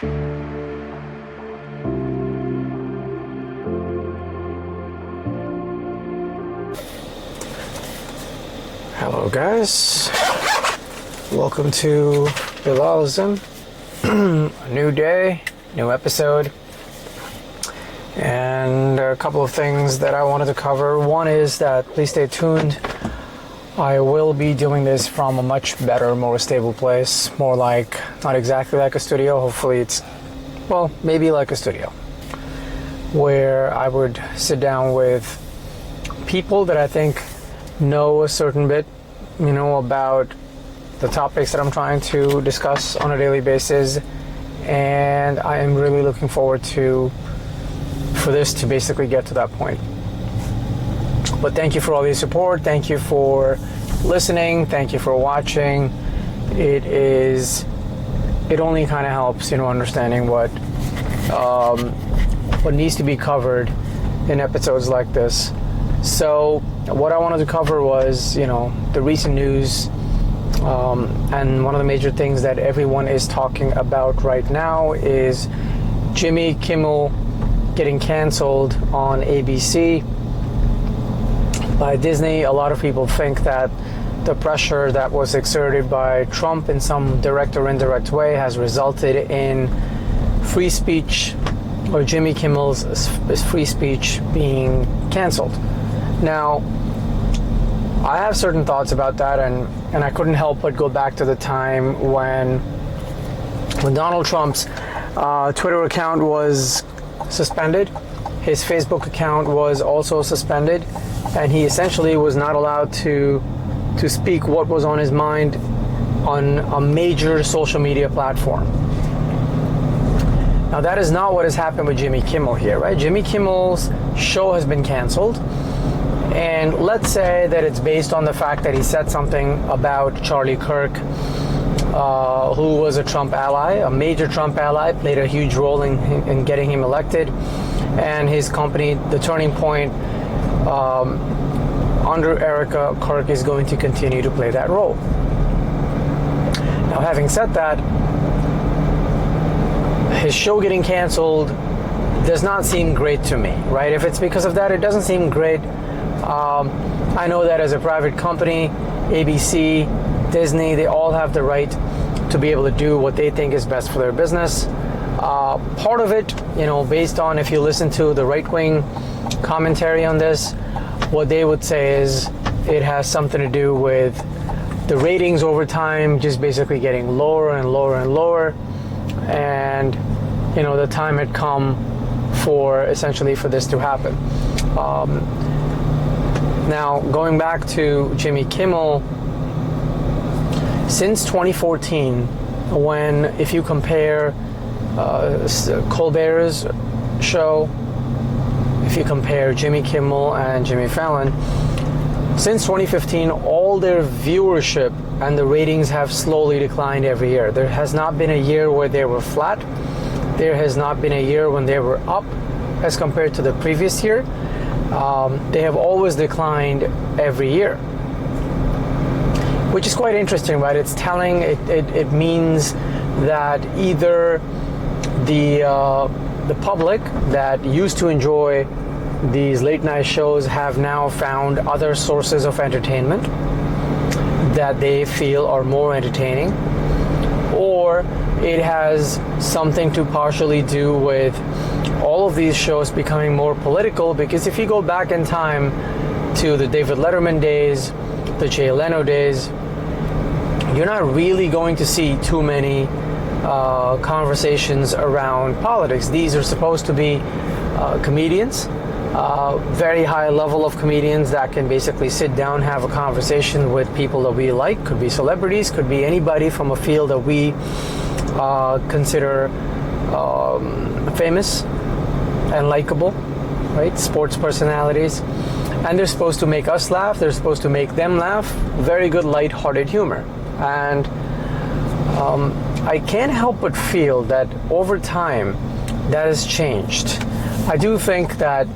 Hello guys, welcome to Bilalism. A new day, new episode, and a couple of things that I wanted to cover. One is that please stay tuned. I will be doing this from a much better, more stable place, more like, not exactly like a studio, hopefully it's, well, maybe like a studio, where I would sit down with people that I think know a certain bit, about the topics that I'm trying to discuss on a daily basis, and I am really looking forward for this to basically get to that point. But thank you for all your support, thank you for listening, thank you for watching. It only kind of helps, understanding what needs to be covered in episodes like this. So what I wanted to cover was, the recent news, and one of the major things that everyone is talking about right now is Jimmy Kimmel getting canceled on ABC by Disney. A lot of people think that the pressure that was exerted by Trump in some direct or indirect way has resulted in free speech, or Jimmy Kimmel's free speech, being canceled. Now, I have certain thoughts about that, and I couldn't help but go back to the time when Donald Trump's Twitter account was suspended. His Facebook account was also suspended, and he essentially was not allowed to speak what was on his mind on a major social media platform. Now, that is not what has happened with Jimmy Kimmel here, right? Jimmy Kimmel's show has been canceled. And let's say that it's based on the fact that he said something about Charlie Kirk, who was a Trump ally, a major Trump ally, played a huge role in getting him elected. And his company, The Turning Point, under Erica Kirk, is going to continue to play that role. Now, having said that, his show getting canceled does not seem great to me, right? If it's because of that, it doesn't seem great. I know that as a private company, ABC, Disney, they all have the right to be able to do what they think is best for their business. Part of it, based on, if you listen to the right-wing commentary on this, what they would say is it has something to do with the ratings over time just basically getting lower and lower and lower, and the time had come for this to happen. Now, going back to Jimmy Kimmel, since 2014, when, if you compare Colbert's show, if you compare Jimmy Kimmel and Jimmy Fallon, since 2015, all their viewership and the ratings have slowly declined every year. There has not been a year where they were flat. There has not been a year when they were up as compared to the previous year. They have always declined every year, which is quite interesting, right? It's telling. It means that either the public that used to enjoy these late night shows have now found other sources of entertainment that they feel are more entertaining, or it has something to partially do with all of these shows becoming more political. Because if you go back in time to the David Letterman days, the Jay Leno days, you're not really going to see too many conversations around politics. These are supposed to be comedians, very high level of comedians that can basically sit down, have a conversation with people that we like. Could be celebrities, could be anybody from a field that we consider famous and likable, right? Sports personalities. And they're supposed to make us laugh, they're supposed to make them laugh. Very good light-hearted humor. And I can't help but feel that over time that has changed. I do think that,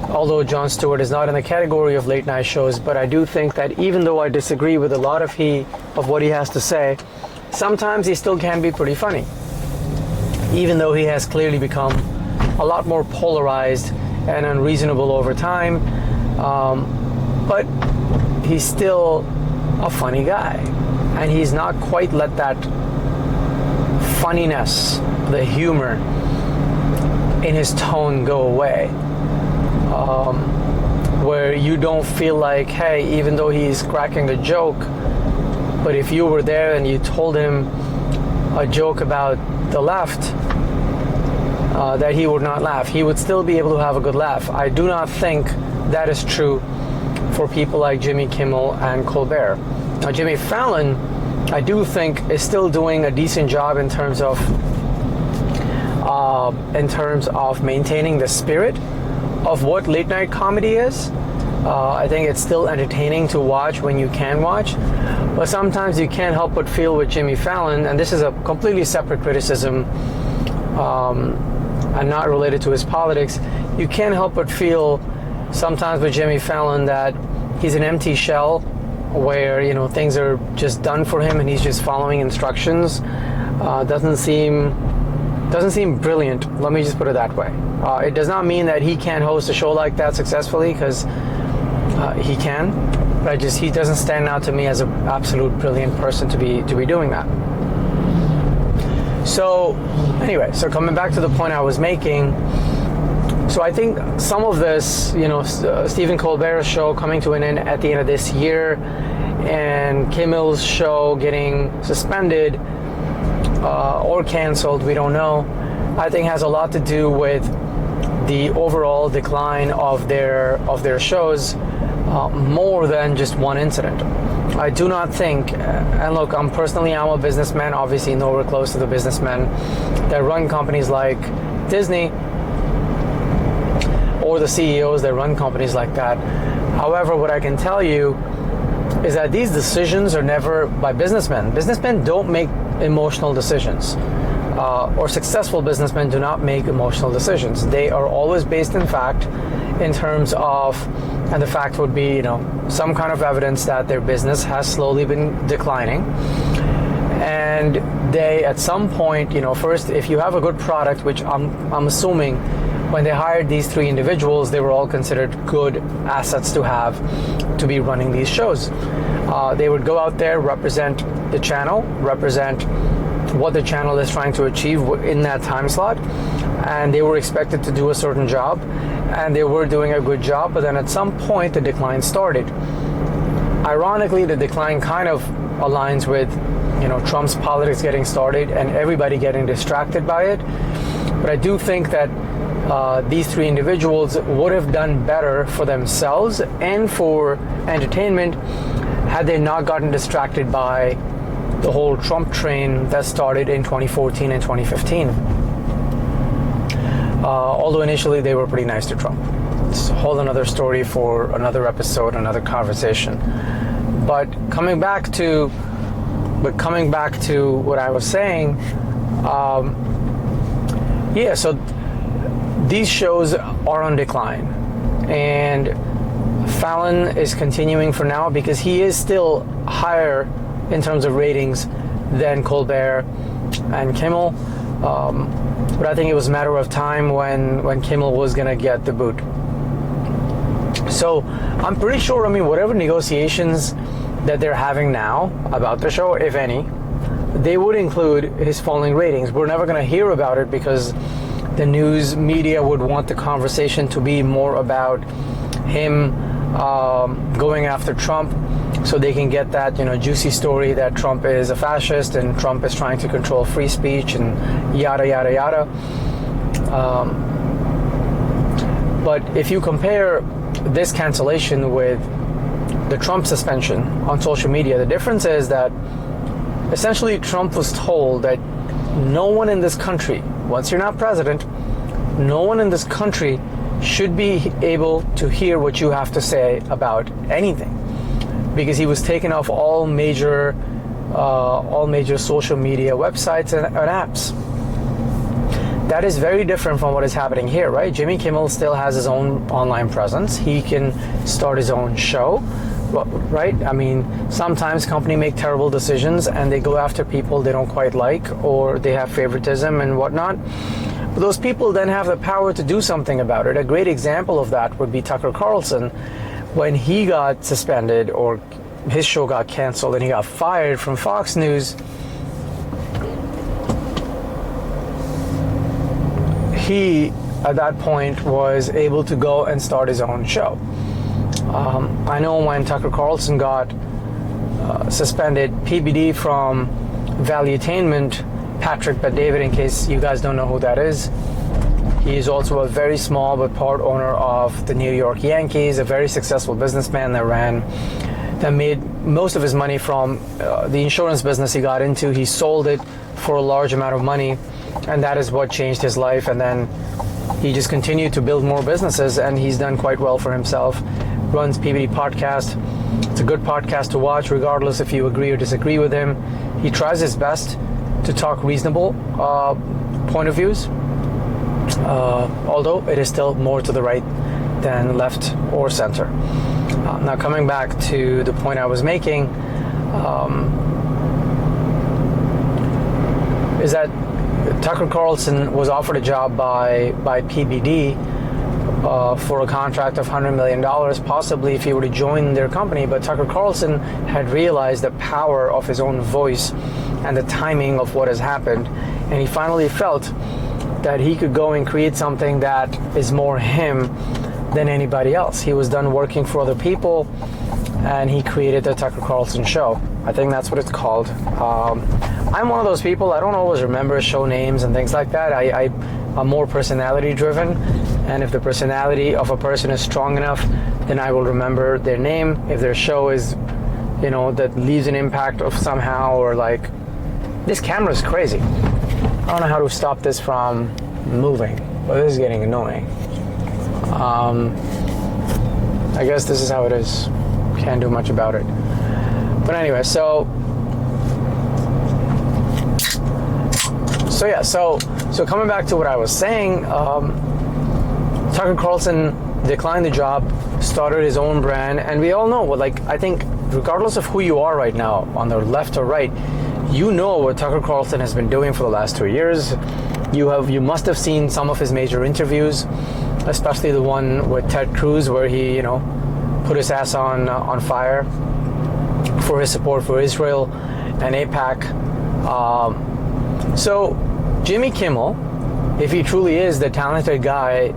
although Jon Stewart is not in the category of late night shows, but I do think that even though I disagree with a lot of what he has to say, sometimes he still can be pretty funny. even though he has clearly become a lot more polarized and unreasonable over time. But he's still a funny guy, and he's not quite let that funniness, the humor in his tone go away, where you don't feel like, hey, even though he's cracking a joke, but if you were there and you told him a joke about the left, that he would not laugh. He would still be able to have a good laugh. I do not think that is true for people like Jimmy Kimmel and Colbert. Now, Jimmy Fallon, I do think, is still doing a decent job in terms of maintaining the spirit of what late night comedy is. I think it's still entertaining to watch when you can watch, but sometimes you can't help but feel with Jimmy Fallon, and this is a completely separate criticism and not related to his politics, you can't help but feel sometimes with Jimmy Fallon that he's an empty shell where, you know, things are just done for him and he's just following instructions. Doesn't seem brilliant. Let me just put it that way. It does not mean that he can't host a show like that successfully, because he can, but he doesn't stand out to me as an absolute brilliant person to be doing that. So anyway, so coming back to the point I was making, so I think some of this, you know, Stephen Colbert's show coming to an end at the end of this year, and Kimmel's show getting suspended or canceled, we don't know, I think has a lot to do with the overall decline of their shows, more than just one incident. I do not think, and look, I'm a businessman, obviously nowhere close to the businessmen that run companies like Disney or the CEOs that run companies like that. However, what I can tell you is that these decisions are never by businessmen. Businessmen don't make emotional decisions, or successful businessmen do not make emotional decisions. They are always based in fact, in terms of, and the fact would be, you know, some kind of evidence that their business has slowly been declining. And they, at some point, you know, first, if you have a good product, which I'm assuming when they hired these three individuals, they were all considered good assets to have to be running these shows. They would go out there, represent the channel, represent what the channel is trying to achieve in that time slot, and they were expected to do a certain job, and they were doing a good job, but then at some point the decline started. Ironically, the decline kind of aligns with, you know, Trump's politics getting started and everybody getting distracted by it. But I do think that these three individuals would have done better for themselves and for entertainment had they not gotten distracted by the whole Trump train that started in 2014 and 2015. Although initially they were pretty nice to Trump. It's a whole another story for another episode, another conversation. But coming back to what I was saying, so these shows are on decline, and Fallon is continuing for now because he is still higher in terms of ratings than Colbert and Kimmel. But I think it was a matter of time when Kimmel was going to get the boot. So I'm pretty sure, whatever negotiations that they're having now about the show, if any, they would include his falling ratings. We're never going to hear about it because the news media would want the conversation to be more about him going after Trump, so they can get that, juicy story that Trump is a fascist and Trump is trying to control free speech and yada, yada, yada. But if you compare this cancellation with the Trump suspension on social media, the difference is that essentially Trump was told that no one in this country, once you're not president, no one in this country should be able to hear what you have to say about anything, because he was taken off all major social media websites and apps. That is very different from what is happening here, right? Jimmy Kimmel still has his own online presence. He can start his own show right? I mean, sometimes companies make terrible decisions and they go after people they don't quite like, or they have favoritism and whatnot. But those people then have the power to do something about it. A great example of that would be Tucker Carlson. When he got suspended, or his show got canceled and he got fired from Fox News, he at that point was able to go and start his own show. I know when Tucker Carlson got suspended, PBD from Valuetainment, Patrick Bet-David, in case you guys don't know who that is, he is also a very small but part owner of the New York Yankees, a very successful businessman that made most of his money from the insurance business he got into. He sold it for a large amount of money, and that is what changed his life. And then he just continued to build more businesses, and he's done quite well for himself. Runs PBD podcast. It's a good podcast to watch, regardless if you agree or disagree with him. He tries his best to talk reasonable point of views, although it is still more to the right than left or center. Now, coming back to the point I was making, is that Tucker Carlson was offered a job by PBD for a contract of $100 million, possibly if he were to join their company. But Tucker Carlson had realized the power of his own voice and the timing of what has happened, and he finally felt that he could go and create something that is more him than anybody else. He was done working for other people, and he created the Tucker Carlson Show. I think that's what it's called. I'm one of those people, I don't always remember show names and things like that. I'm more personality driven, and if the personality of a person is strong enough, then I will remember their name. If their show is, that leaves an impact of somehow, or like, this camera is crazy. I don't know how to stop this from moving, but this is getting annoying. I guess this is how it is. Can't do much about it. But anyway, so coming back to what I was saying, Tucker Carlson declined the job, started his own brand, and we all know, I think regardless of who you are right now, on the left or right, you know what Tucker Carlson has been doing for the last 2 years. You must have seen some of his major interviews, especially the one with Ted Cruz, where he, put his ass on fire for his support for Israel and AIPAC. So Jimmy Kimmel, if he truly is the talented guy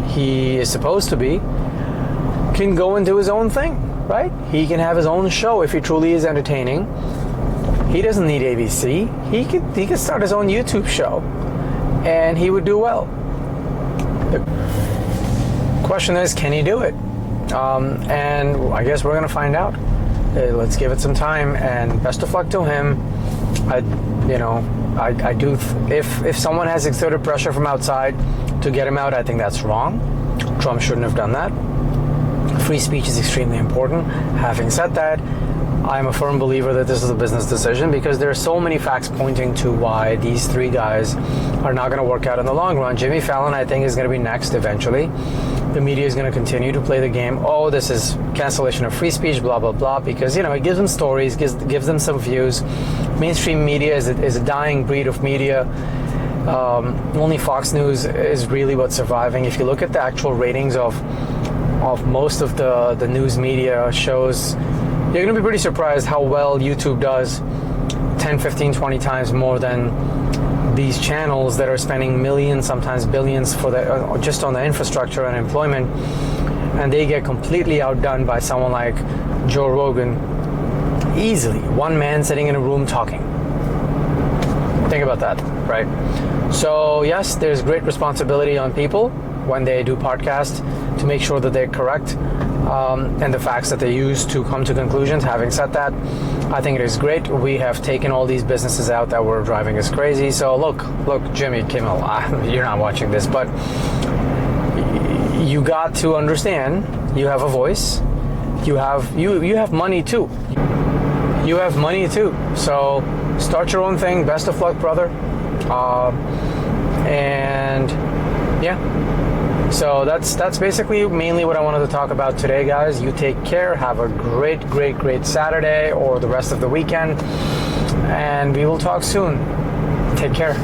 he is supposed to be, can go and do his own thing, right? He can have his own show if he truly is entertaining. He doesn't need ABC. He could start his own YouTube show, and he would do well. The question is, can he do it? And I guess we're gonna find out. Let's give it some time, and best of luck to him. I do. If someone has exerted pressure from outside to get him out, I think that's wrong. Trump shouldn't have done that. Free speech is extremely important. Having said that, I'm a firm believer that this is a business decision, because there are so many facts pointing to why these three guys are not going to work out in the long run. Jimmy Fallon, I think, is going to be next eventually. The media is going to continue to play the game. Oh, this is cancellation of free speech, blah, blah, blah, because, it gives them stories, gives them some views. Mainstream media is a dying breed of media. Only Fox News is really what's surviving. If you look at the actual ratings of most of the news media shows, you're going to be pretty surprised how well YouTube does 10, 15, 20 times more than these channels that are spending millions, sometimes billions for just on the infrastructure and employment, and they get completely outdone by someone like Joe Rogan. Easily, one man sitting in a room talking. Think about that, right? So yes, there's great responsibility on people when they do podcasts to make sure that they're correct, and the facts that they use to come to conclusions. Having said that, I think it is great. We have taken all these businesses out that were driving us crazy. So look, Jimmy Kimmel, you're not watching this, but you got to understand, you have a voice. You have money too. You have money too. So start your own thing. Best of luck, brother. And yeah. So that's basically mainly what I wanted to talk about today, guys. You take care. Have a great Saturday or the rest of the weekend, and we will talk soon. Take care.